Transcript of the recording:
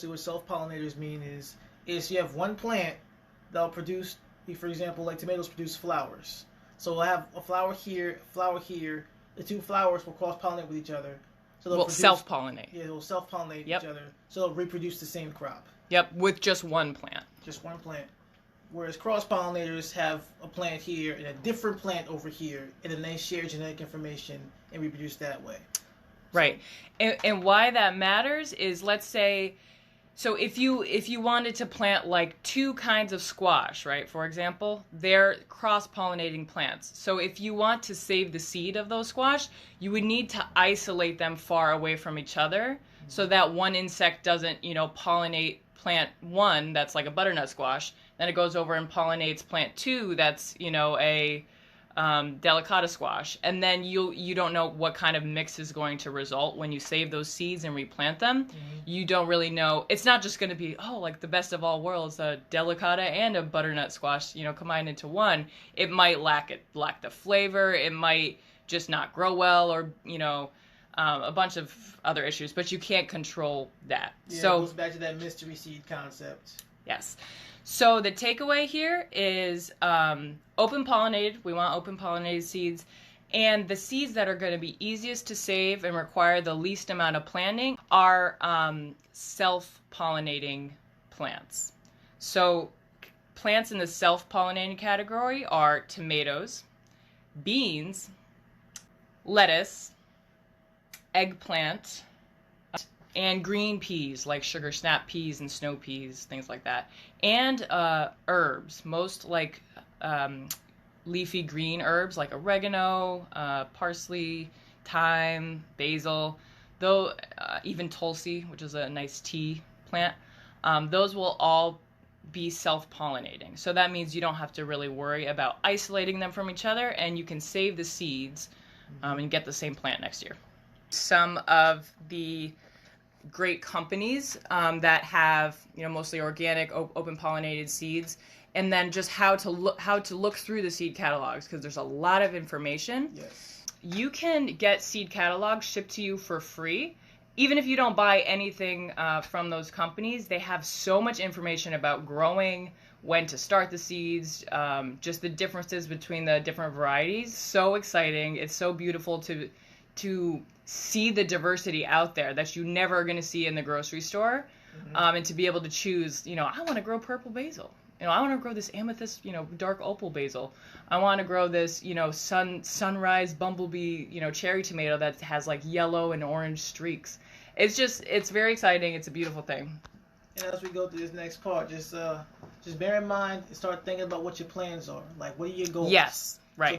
mostly what self-pollinators mean is you have one plant that'll produce, for example, like tomatoes produce flowers. So we'll have a flower here, flower here. The two flowers will cross-pollinate with each other. So they'll self-pollinate. Yeah, they'll self-pollinate each other. So they'll reproduce the same crop. Yep, with just one plant. Just one plant. Whereas cross-pollinators have a plant here and a different plant over here, and then they share genetic information and reproduce that way. Right. And why that matters is, let's say, so if you wanted to plant like two kinds of squash, right, for example, they're cross-pollinating plants. So if you want to save the seed of those squash, you would need to isolate them far away from each other so that one insect doesn't, pollinate plant one that's like a butternut squash, then it goes over and pollinates plant two that's, a delicata squash, and then you don't know what kind of mix is going to result when you save those seeds and replant them. You don't really know. It's not just going to be like the best of all worlds, a delicata and a butternut squash combined into one. It might lack the flavor, it might just not grow well, or a bunch of other issues, but you can't control that. Yeah, so it goes back to that mystery seed concept. Yes. So the takeaway here is open pollinated. We want open pollinated seeds. And the seeds that are going to be easiest to save and require the least amount of planting are self-pollinating plants. So plants in the self-pollinating category are tomatoes, beans, lettuce, eggplant, and green peas like sugar snap peas and snow peas, things like that. And herbs, most like leafy green herbs like oregano, parsley, thyme, basil, though even tulsi, which is a nice tea plant. Those will all be self-pollinating. So that means you don't have to really worry about isolating them from each other, and you can save the seeds and get the same plant next year. Some of the great companies that have mostly organic open pollinated seeds, and then just how to look through the seed catalogs, because there's a lot of information. Yes. You can get seed catalogs shipped to you for free. Even if you don't buy anything from those companies, they have so much information about growing, when to start the seeds, just the differences between the different varieties. So exciting. It's so beautiful to see the diversity out there that you never are going to see in the grocery store, and to be able to choose, I want to grow purple basil. I want to grow this amethyst, dark opal basil. I want to grow this, sunrise bumblebee, cherry tomato that has like yellow and orange streaks. It's very exciting. It's a beautiful thing. And as we go through this next part, just bear in mind and start thinking about what your plans are. Like, what are your goals? Yes, right.